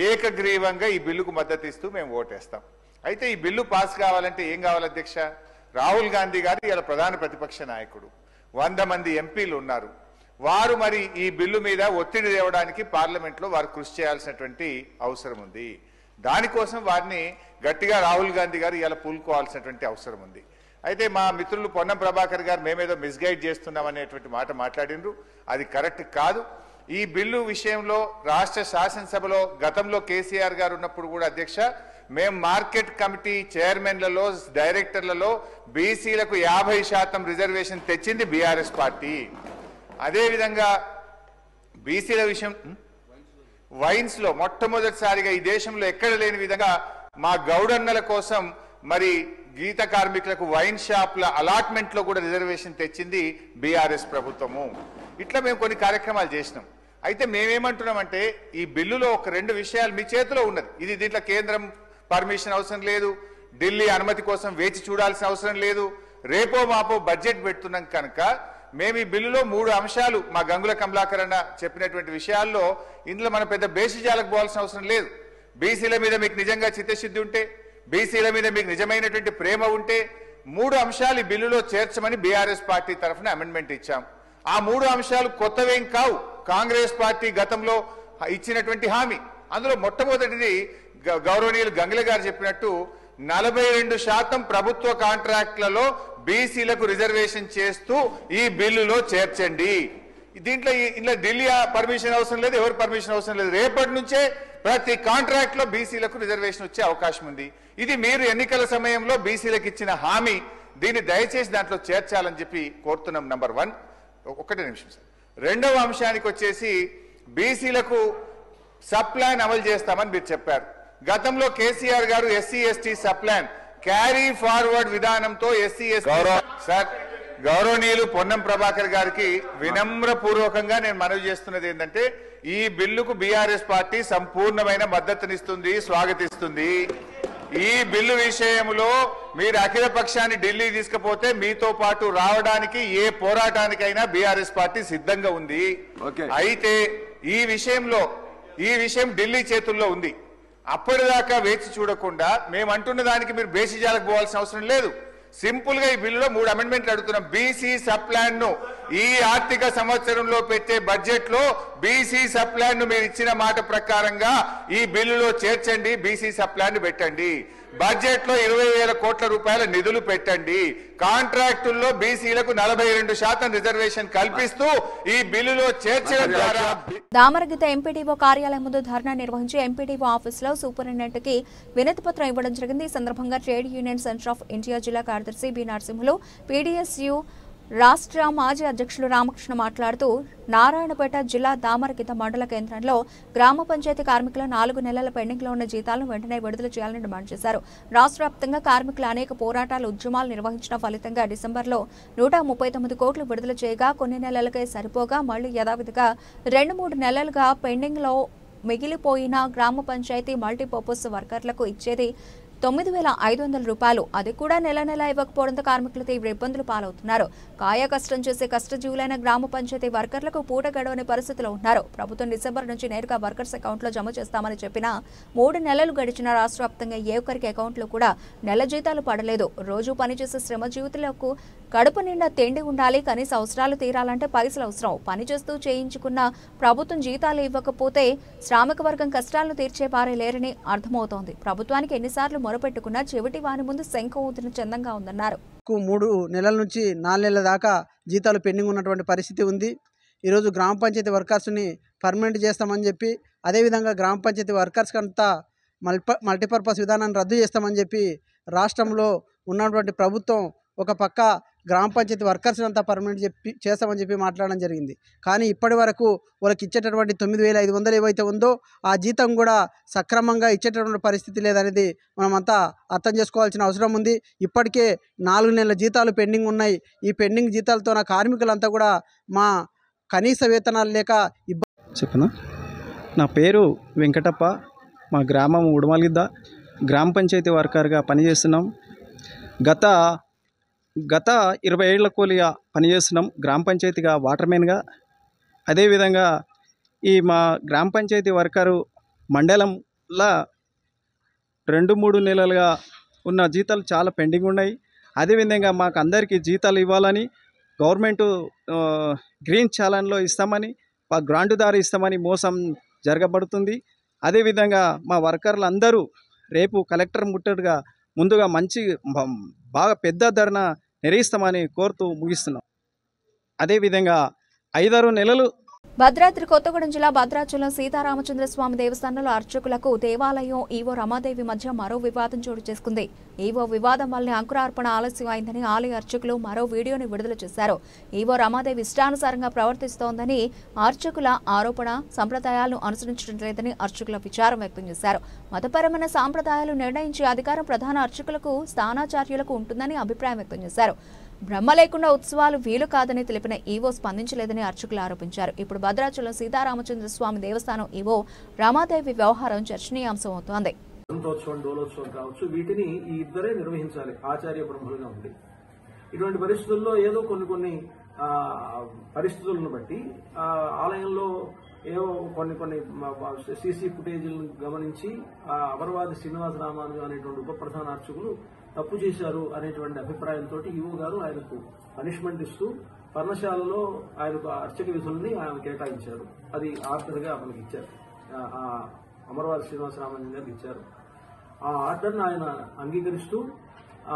ఏకగ్రీవంగా ఈ బిల్లుకు మద్దతు ఇస్తూ మేము ఓటేస్తాం. అయితే ఈ బిల్లు పాస్ కావాలంటే ఏం కావాలి అధ్యక్ష? రాహుల్ గాంధీ గారు ఇలా ప్రధాన ప్రతిపక్ష నాయకుడు, 100 మంది ఎంపీలు ఉన్నారు. వారు మరి ఈ బిల్లు మీద ఒత్తిడి తేవడానికి పార్లమెంట్లో వారు కృషి చేయాల్సినటువంటి అవసరం ఉంది. దానికోసం వారిని గట్టిగా రాహుల్ గాంధీ గారు ఇలా పూనుకోవాల్సినటువంటి అవసరం ఉంది. అయితే మా మిత్రులు పొన్నం ప్రభాకర్ గారు మేమేదో మిస్గైడ్ చేస్తున్నాం అనేటువంటి మాట మాట్లాడినరు. అది కరెక్ట్ కాదు. ఈ బిల్లు విషయంలో రాష్ట్ర శాసనసభలో గతంలో కేసీఆర్ గారు ఉన్నప్పుడు కూడా అధ్యక్ష మేము మార్కెట్ కమిటీ చైర్మన్లలో డైరెక్టర్లలో బీసీలకు 50% రిజర్వేషన్ తెచ్చింది బీఆర్ఎస్ పార్టీ. అదేవిధంగా బీసీల విషయం వైన్స్ లో మొట్టమొదటిసారిగా ఈ దేశంలో ఎక్కడ లేని విధంగా మా గౌడన్నల కోసం మరి గీత కార్మికులకు వైన్ షాప్ల అలాట్మెంట్ లో కూడా రిజర్వేషన్ తెచ్చింది బీఆర్ఎస్ ప్రభుత్వము. ఇట్లా మేము కొన్ని కార్యక్రమాలు చేసినాం. అయితే మేమేమంటున్నామంటే ఈ బిల్లులో ఒక 2 విషయాలు మీ చేతిలో ఉన్నది. ఇది దీంట్లో కేంద్రం పర్మిషన్ అవసరం లేదు, ఢిల్లీ అనుమతి కోసం వేచి చూడాల్సిన అవసరం లేదు. రేపో మాపో బడ్జెట్ పెడుతున్నాం కనుక మేము ఈ బిల్లులో 3 అంశాలు మా గంగుల కమలాకర్ అన్న చెప్పినటువంటి విషయాల్లో ఇందులో మన పెద్ద బేసిజాలకు పోవాల్సిన అవసరం లేదు. బీసీల మీద మీకు నిజంగా చిత్తశుద్ధి ఉంటే, బీసీల మీద మీకు నిజమైనటువంటి ప్రేమ ఉంటే 3 అంశాలు ఈ బిల్లులో చేర్చమని బీఆర్ఎస్ పార్టీ తరఫున అమెండ్మెంట్ ఇచ్చాం. ఆ 3 అంశాలు కొత్తవేం కావు, కాంగ్రెస్ పార్టీ గతంలో ఇచ్చినటువంటి హామీ. అందులో మొట్టమొదటిది గౌరవనీయులు గంగుల గారు చెప్పినట్టు 42% ప్రభుత్వ కాంట్రాక్ట్లలో బీసీలకు రిజర్వేషన్ చేస్తూ ఈ బిల్లులో చేర్చండి. దీంట్లో ఇంట్లో ఢిల్లీ పర్మిషన్ అవసరం లేదు, ఎవరు పర్మిషన్ అవసరం లేదు. రేపటి నుంచే ప్రతి కాంట్రాక్ట్ లో బీసీలకు రిజర్వేషన్ వచ్చే అవకాశం ఉంది. ఇది మీరు ఎన్నికల సమయంలో బీసీలకు ఇచ్చిన హామీ. దీన్ని దయచేసి దాంట్లో చేర్చాలని చెప్పి కోరుతున్నాం. నంబర్ 1. ఒకటే నిమిషం సార్. రెండవ అంశానికి వచ్చేసి బీసీలకు సప్లాన్ అమలు చేస్తామని మీరు చెప్పారు. గతంలో కేసీఆర్ గారు SC ST subplan carry forward విధానంతో ఎస్సీ ఎస్టీ సార్ గౌరవనీయులు పొన్నం ప్రభాకర్ గారికి వినమ్ర పూర్వకంగా నేను మనవి చేస్తున్నది ఏంటంటే ఈ బిల్లుకు బీఆర్ఎస్ పార్టీ సంపూర్ణమైన మద్దతునిస్తుంది, స్వాగతిస్తుంది. ఈ బిల్లు విషయంలో మీరు అఖిల పక్షాన్ని ఢిల్లీ తీసుకుపోతే మీతో పాటు రావడానికి ఏ పోరాటానికైనా బీఆర్ఎస్ పార్టీ సిద్ధంగా ఉంది. అయితే ఈ విషయం ఢిల్లీ చేతుల్లో ఉంది. అప్పటిదాకా వేచి చూడకుండా మేము అంటున్న దానికి మీరు బేసిజాలకు పోవాల్సిన అవసరం లేదు. సింపుల్ గా ఈ బిల్లులో 3 అమెండ్మెంట్లు అడుగుతున్నాం. బీసీ సప్లాన్ ను ఈ ఆర్థిక సంవత్సరంలో పెట్టే బడ్జెట్ లో బీసీ సప్లాన్ ను మీరు ఇచ్చిన మాట ప్రకారంగా ఈ బిల్లులో చేర్చండి. బీసీ సప్లాన్ ను పెట్టండి. బడ్జెట్ లో 20,000 కోట్ల రూపాయల నిధులు పెట్టండి. కాంట్రాక్టుల్లో బీసీలకు 42% రిజర్వేషన్ కల్పిస్తూ ఈ బిల్లులో చేర్చడం ద్వారా దామరగిత ఎంపీడీఓ కార్యాలయం ముందు ధర్నా నిర్వహించి ఎంపీడీఓ ఆఫీసులో సూపరింటెండెంట్ కి వినతి పత్రం ఇవ్వడం జరిగింది. ఈ సందర్భంగా trade union centre of India జిల్లా కార్యదర్శి బి నరసింహులు, పీడీఎస్యు రాష్ట్ర మాజీ అధ్యక్షులు రామకృష్ణ మాట్లాడుతూ నారాయణపేట జిల్లా దామరగిత మండల కేంద్రంలో గ్రామ పంచాయతీ కార్మికుల 4 నెలల పెండింగ్ లో ఉన్న జీతాలను వెంటనే విడుదల చేయాలని డిమాండ్ చేశారు. రాష్ట్ర వ్యాప్తంగా కార్మికులు అనేక పోరాటాలు, ఉద్యమాలు నిర్వహించిన ఫలితంగా డిసెంబర్లో 139 కోట్లు విడుదల చేయగా కొన్ని నెలలకే సరిపోగా మళ్లీ యథావిధిగా 2-3 నెలలుగా పెండింగ్ లో మిగిలిపోయిన గ్రామ పంచాయతీ మల్టీపర్పస్ వర్కర్లకు ఇచ్చేది 9,500 రూపాయలు. అది కూడా నెల ఇవ్వకపోవడంతో కార్మికులు తీవ్ర ఇబ్బందులు పాలవుతున్నారు. కాయ కష్టం చేసే కష్టజీవులైన గ్రామ పంచాయతీ వర్కర్లకు పూట గడవని పరిస్థితిలో ఉన్నారు. ప్రభుత్వం డిసెంబర్ నుంచి నేరుగా వర్కర్స్ అకౌంట్లో జమ చేస్తామని చెప్పినా 3 నెలలు గడిచిన రాష్ట్ర వ్యాప్తంగా ఏ ఒక్కరికి అకౌంట్లో కూడా నెల జీతాలు పడలేదు. రోజు పనిచేసే శ్రమజీవితులకు కడుపు నిండా తిండి ఉండాలి, కనీస అవసరాలు తీరాలంటే పైసలు అవసరం. పనిచేస్తూ చేయించుకున్న ప్రభుత్వం జీతాలు ఇవ్వకపోతే శ్రామిక వర్గం కష్టాలను తీర్చే వారే లేరని అర్థమవుతోంది. ప్రభుత్వానికి ఎన్నిసార్లు మొరపెట్టుకున్నా చెవిటి వాని ముందు శంఖం ఊదిన చందంగా ఉందన్నారు. 3 నెలల నుంచి 4 నెలల దాకా జీతాలు పెండింగ్ ఉన్నటువంటి పరిస్థితి ఉంది. ఈరోజు గ్రామ పంచాయతీ వర్కర్స్ని పర్మనెంట్ చేస్తామని చెప్పి, అదేవిధంగా గ్రామ పంచాయతీ వర్కర్స్ అంతా మల్టీపర్పస్ విధానాన్ని రద్దు చేస్తామని చెప్పి రాష్ట్రంలో ఉన్నటువంటి ప్రభుత్వం ఒక పక్క గ్రామ పంచాయతీ వర్కర్స్ అంతా పర్మనెంట్ చేస్తామని చెప్పి మాట్లాడడం జరిగింది. కానీ ఇప్పటి వరకు వాళ్ళకి ఇచ్చేటటువంటి 9,500 ఏవైతే ఉందో ఆ జీతం కూడా సక్రమంగా ఇచ్చేటటువంటి పరిస్థితి లేదనేది మనమంతా అర్థం చేసుకోవాల్సిన అవసరం ఉంది. ఇప్పటికే 4 నెలల జీతాలు పెండింగ్ ఉన్నాయి. ఈ పెండింగ్ జీతాలతో నా కార్మికులంతా కూడా మా కనీస వేతనాలు లేక చెప్పనా. నా పేరు వెంకటప్ప. మా గ్రామం ఉడమలిద్ద. గ్రామ పంచాయతీ వర్కర్గా పనిచేస్తున్నాం. గత 20 ఏళ్ల కూలిగా పనిచేస్తున్నాం గ్రామ పంచాయతీగా వాటర్మెన్గా. అదేవిధంగా ఈ మా గ్రామ పంచాయతీ వర్కరు మండలంలో 2-3 నెలలుగా ఉన్న జీతాలు చాలా పెండింగ్ ఉన్నాయి. అదేవిధంగా మాకు అందరికీ జీతాలు ఇవ్వాలని గవర్నమెంట్ గ్రీన్ ఛాలెంజ్లో ఇస్తామని గ్రాంటుదారు ఇస్తామని మోసం జరగబడుతుంది. అదేవిధంగా మా వర్కర్లు అందరూ రేపు కలెక్టర్ ముట్టడిగా ముందుగా బాగా పెద్ద ధరణ నిర్వహిస్తామని కోరుతూ ముగిస్తున్నాం. అదేవిధంగా 5-6 నెలలు భద్రాద్రి కొత్తగూడెం జిల్లా భద్రాచలం సీతారామచంద్రస్వామి దేవస్థానంలో అర్చకులకు దేవాలయం ఈవో రమాదేవి మధ్య మరో వివాదం చోటు చేసుకుంది. ఈవో వివాదం వల్లనే అంకురార్పణ ఆలస్యం అయిందని ఆలయ అర్చకులు మరో వీడియోని విడుదల చేశారు. ఈవో రమాదేవి ఇష్టానుసారంగా ప్రవర్తిస్తోందని అర్చకుల ఆరోపణ. సంప్రదాయాలను అనుసరించడం లేదని అర్చకుల విచారం వ్యక్తం చేశారు. మతపరమైన సాంప్రదాయాలు నిర్ణయించే అధికారం ప్రధాన అర్చకులకు స్థానాచార్యులకు ఉంటుందని అభిప్రాయం వ్యక్తం చేశారు. బ్రహ్మ లేకుండా ఉత్సవాలు వీలు కాదని తెలిపిన ఈవో స్పందించలేదని అర్చకులు ఆరోపించారు. ఇప్పుడు భద్రాచలం సీతారామచంద్ర స్వామి దేవస్థానం ఈవో రమాదేవి వ్యవహారం చర్చనీయాంశం అవుతోంది. సంతోత్సవం డోలోత్సవం కావచ్చు, వీటిని ఈ ఇద్దరే నిర్వహించాలి ఆచార్య బ్రహ్మలుగా ఉండి. ఇటువంటి పరిస్థితుల్లో ఏదో కొన్ని పరిస్థితులను బట్టి ఆలయంలో ఏవో కొన్ని సీసీ ఫుటేజీలను గమనించి అమరవాది శ్రీనివాస రామానుజం అనేటువంటి ఉప ప్రధాన అర్చకులు తప్పు చేశారు అనేటువంటి అభిప్రాయంతో ఈవో గారు ఆయనకు పనిష్మెంట్ ఇస్తూ పర్ణశాలలో ఆయనకు అర్చక విధుల్ని ఆయన కేటాయించారు. అది ఆర్డర్గా మనకి ఇచ్చారు, అమరవాది శ్రీనివాస రామానుజం గారికి ఇచ్చారు. ఆ ఆర్డర్ను ఆయన అంగీకరిస్తూ ఆ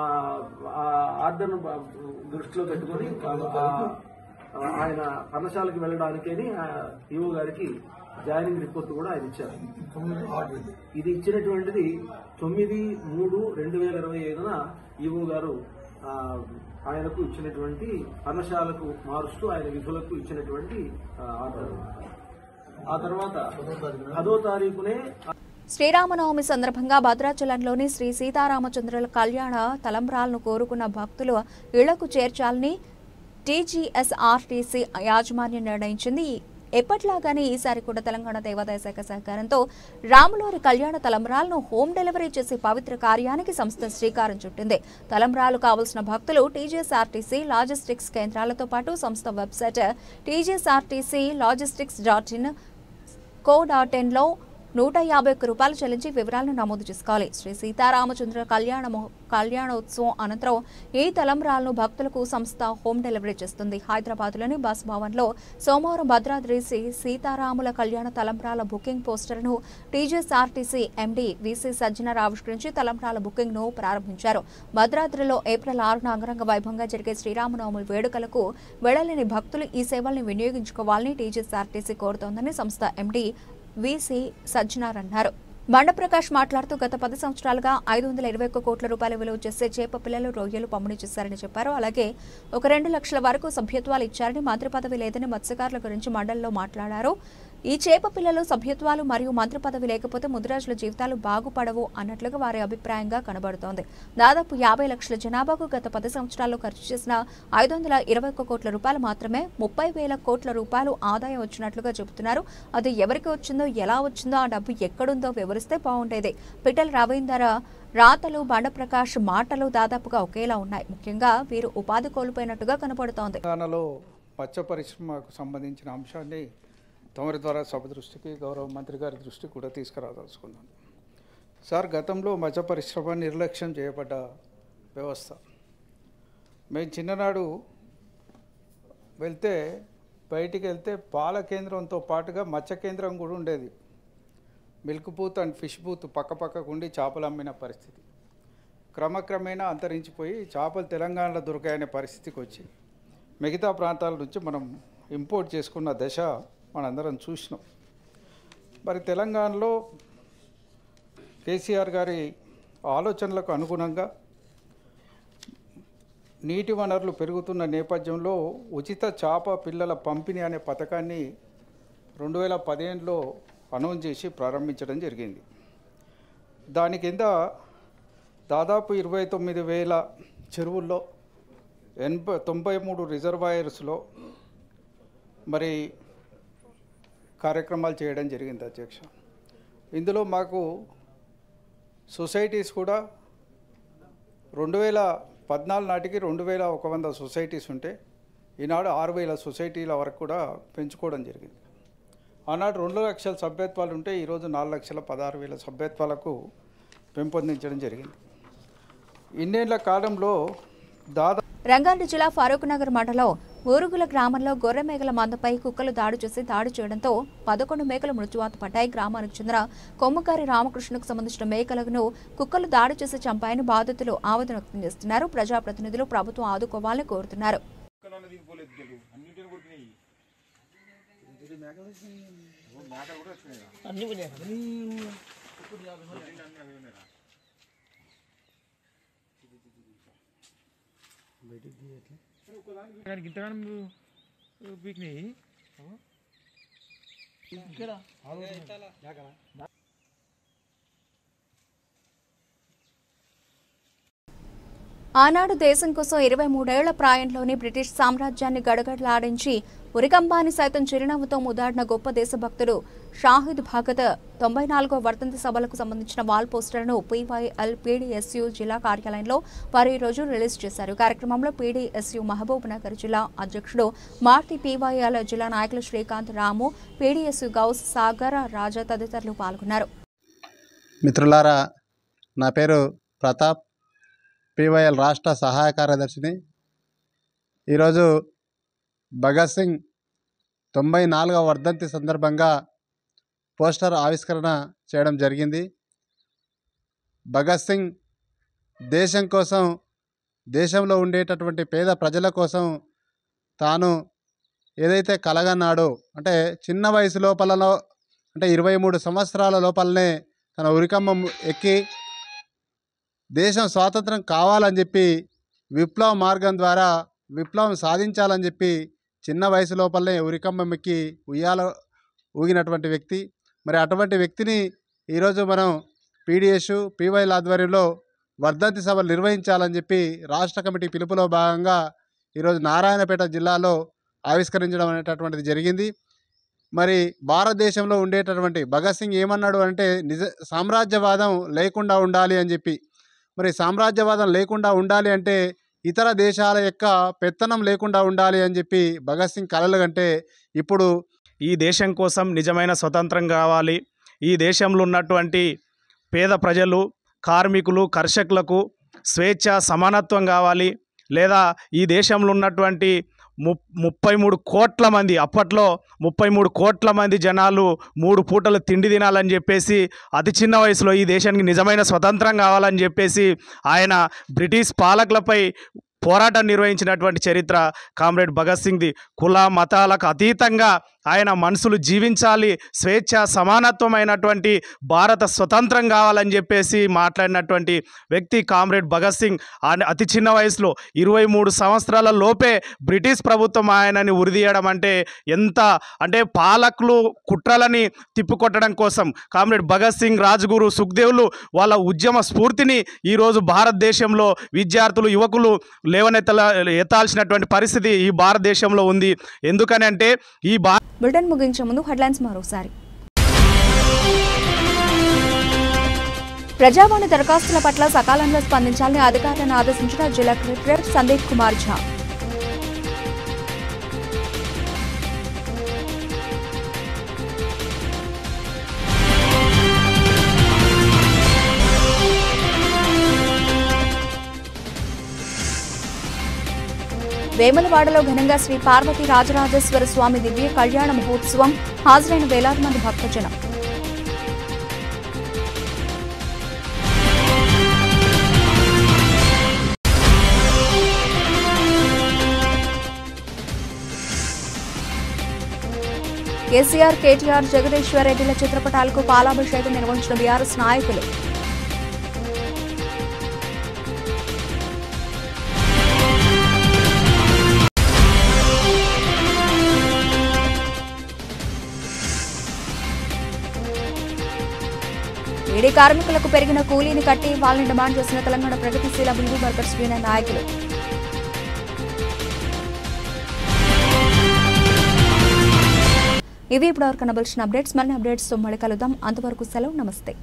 ఆర్డర్ను దృష్టిలో పెట్టుకుని ఆయన పర్ణశాలకు వెళ్ళడానికని ఈవో గారికి జాయినింగ్ రిపోర్ట్ కూడా ఆయన ఇచ్చారు. ఇది ఇచ్చినటువంటిది 9/3/2025న ఈవో గారు ఆయనకు ఇచ్చినటువంటి పర్ణశాలకు మారుస్తూ ఆయన విధులకు ఇచ్చినటువంటి ఆర్డర్. ఆ తర్వాత 10వ తారీఖునే శ్రీరామనవమి సందర్భంగా భద్రాచలంలోని శ్రీ సీతారామచంద్రుల కళ్యాణ తలంబ్రాలను కోరుకున్న భక్తులు ఇళ్లకు చేర్చాలని టీజీఎస్ఆర్టీసీ యాజమాన్యం నిర్ణయించింది. ఎప్పట్లాగానే ఈసారి కూడా తెలంగాణ దేవాదాయ శాఖ సహకారంతో రాములూరి కళ్యాణ తలంబ్రాలను హోమ్ డెలివరీ చేసే పవిత్ర కార్యానికి సంస్థ శ్రీకారం చుట్టింది. తలంబ్రాలు కావలసిన భక్తులు టీజీఎస్ఆర్టీసీ లాజిస్టిక్స్ కేంద్రాలతో పాటు సంస్థ వెబ్సైట్ tgsrtc.logistics.in.co.inలో 151 రూపాయలు చెల్లించి వివరాలను నమోదు చేసుకోవాలి. శ్రీ సీతారామచంద్ర కళ్యాణోత్సవం అనంతరం ఈ తలంబ్రాలను భక్తులకు సంస్థ హోమ్ డెలివరీ చేస్తుంది. హైదరాబాద్లోని బస్ భవన్లో సోమవారం భద్రాద్రి శ్రీ సీతారాముల కళ్యాణ తలంబ్రాల బుకింగ్ పోస్టర్ను టీజీఎస్ఆర్టీసీ ఎండీ వీసీ సజ్జనార్ ఆవిష్కరించి తలంబ్రాల బుకింగ్ ను ప్రారంభించారు. భద్రాద్రిలో ఏప్రిల్ 6న అంగరంగ వైభవంగా జరిగే శ్రీరామనవమి వేడుకలకు వెళ్లలేని భక్తులు ఈ సేవల్ని వినియోగించుకోవాలని టీజీఎస్ఆర్టీసీ కోరుతోందని సంస్థ ఎండీ వీసీ సజ్జనార్ అన్నారు. బండప్రకాష్ మాట్లాడుతూ గత 10 సంవత్సరాలుగా 521 కోట్ల రూపాయల విలువ చేసే చేప పిల్లలు, రొయ్యలు పంపిణీ చేశారని చెప్పారు. అలాగే ఒక 2 లక్షల వరకు సభ్యత్వాలు ఇచ్చారని, మంత్రి పదవి లేదని మత్స్యకారుల గురించి మండలిలో మాట్లాడారు. ఈ చేప పిల్లలు సభ్యత్వాలు మరియు మంత్రి పదవి లేకపోతే ముదిరాజుల జీవితాలు బాగుపడవు అన్నట్లుగా వారి అభిప్రాయంగా కనబడుతోంది. దాదాపు 50 లక్షల జనాభాకు గత 10 సంవత్సరాల్లో ఖర్చు చేసిన 521 కోట్ల రూపాయలు మాత్రమే 30,000 కోట్ల రూపాయలు ఆదాయం వచ్చినట్లుగా చెబుతున్నారు. అది ఎవరికి వచ్చిందో, ఎలా వచ్చిందో, ఆ డబ్బు ఎక్కడుందో వివరిస్తే బాగుండేది. పిట్టల రవీందర్ రాతలు, బండప్రకాష్ మాటలు దాదాపుగా ఒకేలా ఉన్నాయి. ముఖ్యంగా వీరు ఉపాధి కోల్పోయినట్టుగా కనపడుతోంది. మత్స్య పరిశ్రమకు సంబంధించిన అంశాన్ని తమరి ద్వారా సభ దృష్టికి, గౌరవ మంత్రి గారి దృష్టికి కూడా తీసుకురాదలుచుకున్నాను. సార్, గతంలో మత్స్య పరిశ్రమ నిర్లక్ష్యం చేయబడ్డ వ్యవస్థ. మేము చిన్ననాడు బయటికి వెళ్తే పాల కేంద్రంతో పాటుగా మత్స్య కేంద్రం కూడా ఉండేది. Milk booth and fish booth పక్కపక్కకు ఉండి చేపలు అమ్మిన పరిస్థితి క్రమక్రమేణా అంతరించిపోయి చేపలు తెలంగాణలో దొరికాయనే పరిస్థితికి వచ్చి మిగతా ప్రాంతాల నుంచి మనం ఇంపోర్ట్ చేసుకున్న దశ మనందరం చూసినాం. మరి తెలంగాణలో కేసీఆర్ గారి ఆలోచనలకు అనుగుణంగా నీటి వనరులు పెరుగుతున్న నేపథ్యంలో ఉచిత చేప పిల్లల పంపిణీ అనే పథకాన్ని 2015లో అనౌన్స్ చేసి ప్రారంభించడం జరిగింది. దాని కింద దాదాపు 29,000 చెరువుల్లో 93 రిజర్వాయర్స్లో మరి కార్యక్రమాలు చేయడం జరిగింది అధ్యక్ష. ఇందులో మాకు సొసైటీస్ కూడా 2014 నాటికి 2,100 సొసైటీస్ ఉంటే ఈనాడు 6,000 సొసైటీల వరకు కూడా పెంచుకోవడం జరిగింది. ఆనాడు 2 లక్షల సభ్యత్వాలు ఉంటే ఈరోజు 4,16,000 సభ్యత్వాలకు పెంపొందించడం జరిగింది. ఇన్నేళ్ల కాలంలో దాదాపు రంగారెడ్డి జిల్లా ఫరూక్ నగర్ మండలం ఊరుగుల గ్రామంలో గొర్రె మేకల మందపై కుక్కలు దాడి చేయడంతో 11 మేకలు మృత్యువాత పడ్డాయి. గ్రామానికి చెందిన కొమ్మగారి రామకృష్ణకు సంబంధించిన మేకలను కుక్కలు దాడి చేసి చంపాయని బాధితులు ఆవేదన వ్యక్తం చేస్తున్నారు. ప్రజాప్రతినిధులు ప్రభుత్వం ఆదుకోవాలని కోరుతున్నారు. ఆనాడు దేశం కోసం 23 ఏళ్ల ప్రాయంలోని బ్రిటిష్ సామ్రాజ్యాన్ని గడగడలాడించి ఉరికంబాన్ని సైతం చిరునవ్వుతో ముదాడిన గొప్ప దేశభక్తుడు షాహిద్ భగత్ 94వ వర్ధంతి సభలకు సంబంధించిన వాల్ పోస్టర్ను PYL PDSU జిల్లా కార్యాలయంలో వారు ఈ రోజు రిలీజ్ చేశారు. కార్యక్రమంలో PDSU మహబూబ్ నగర్ జిల్లా అధ్యక్షుడు మార్తి, PYL జిల్లా నాయకులు శ్రీకాంత్, రాము, PDSU గౌస్, సాగర్, రాజా తదితరులు పాల్గొన్నారు. మిత్రులారా, నా పేరు ప్రతాప్, PYL రాష్ట్ర సహాయ కార్యదర్శిని. ఈరోజు భగత్ సింగ్ 94వ వర్ధంతి సందర్భంగా పోస్టర్ ఆవిష్కరణ చేయడం జరిగింది. భగత్ సింగ్ దేశం కోసం, దేశంలో ఉండేటటువంటి పేద ప్రజల కోసం తాను ఏదైతే కలగన్నాడో, అంటే చిన్న వయసు లోపలలో, అంటే 23 సంవత్సరాల లోపలనే తన ఉరికమ్మం ఎక్కి దేశం స్వాతంత్రం కావాలని చెప్పి విప్లవ మార్గం ద్వారా విప్లవం సాధించాలని చెప్పి చిన్న వయసు లోపలనే ఉరికమ్మం ఎక్కి ఉయ్యాల ఊగినటువంటి వ్యక్తి. మరి అటువంటి వ్యక్తిని ఈరోజు మనం PDSU PYL ఆధ్వర్యంలో వర్ధంతి సభలు నిర్వహించాలని చెప్పి రాష్ట్ర కమిటీ పిలుపులో భాగంగా ఈరోజు నారాయణపేట జిల్లాలో ఆవిష్కరించడం అనేటటువంటిది జరిగింది. మరి భారతదేశంలో ఉండేటటువంటి భగత్ సింగ్ ఏమన్నాడు అంటే సామ్రాజ్యవాదం లేకుండా ఉండాలి అని చెప్పి. మరి సామ్రాజ్యవాదం లేకుండా ఉండాలి అంటే ఇతర దేశాల యొక్క పెత్తనం లేకుండా ఉండాలి అని చెప్పి భగత్ సింగ్ కలలు కంటే ఇప్పుడు ఈ దేశం కోసం నిజమైన స్వతంత్రం కావాలి, ఈ దేశంలో ఉన్నటువంటి పేద ప్రజలు, కార్మికులు, కర్షకులకు స్వేచ్ఛ, సమానత్వం కావాలి, లేదా ఈ దేశంలో ఉన్నటువంటి 33 కోట్ల మంది, అప్పట్లో 33 కోట్ల మంది జనాలు 3 పూటలు తిండి తినాలని చెప్పేసి అతి చిన్న వయసులో ఈ దేశానికి నిజమైన స్వతంత్రం కావాలని చెప్పేసి ఆయన బ్రిటిష్ పాలకులపై పోరాటం నిర్వహించినటువంటి చరిత్ర కామ్రేడ్ భగత్ సింగ్ది. కుల మతాలకు అతీతంగా ఆయన మనుషులు జీవించాలి, స్వేచ్ఛ సమానత్వమైనటువంటి భారత స్వతంత్రం కావాలని చెప్పేసి మాట్లాడినటువంటి వ్యక్తి కామ్రేడ్ భగత్ సింగ్. అతి చిన్న వయసులో 23 సంవత్సరాల లోపే బ్రిటిష్ ప్రభుత్వం ఆయనని ఉరిదీయడం అంటే ఎంత, అంటే పాలకులు కుట్రలని తిప్పికొట్టడం కోసం కామ్రేడ్ భగత్ సింగ్, రాజ్గురు, సుఖ్దేవ్లు వాళ్ళ ఉద్యమ స్ఫూర్తిని ఈరోజు భారతదేశంలో విద్యార్థులు, యువకులు ఎత్తాల్సినటువంటి పరిస్థితి ఈ భారతదేశంలో ఉంది. ఎందుకని అంటే ఈ బులెటిన్ ముగించే ముందు హెడ్లైన్స్ మరోసారి. ప్రజావాణి దరఖాస్తుల పట్ల సకాలంలో స్పందించాలని అధికారులను ఆదేశించిన జిల్లా కలెక్టర్ సందీప్ కుమార్ ఝా. వేములవాడలో ఘనంగా శ్రీ పార్వతీ రాజరాజేశ్వర స్వామి దివ్య కళ్యాణ మహోత్సవం. హాజరైన వేలాది మంది భక్తజనం. కేసీఆర్, కేటీఆర్, జగదీశ్వర్ రెడ్డిల చిత్రపటాలకు పాలాభిషేకం నిర్వహించిన బీఆర్ఎస్ నాయకులు. ఈడీ కార్మికులకు పెరిగిన కూలీని కట్టి ఇవ్వాలని డిమాండ్ చేసిన తెలంగాణ ప్రగతిశీల బిల్లు వర్కర్స్ యూనియన్ నాయకులు. ఇవి ఇప్పటివరకు కనబలిసిన అప్డేట్స్. మరిన్ని అప్డేట్స్తో మళ్ళీ కలుద్దాం. అంతవరకు సెలవు. నమస్తే.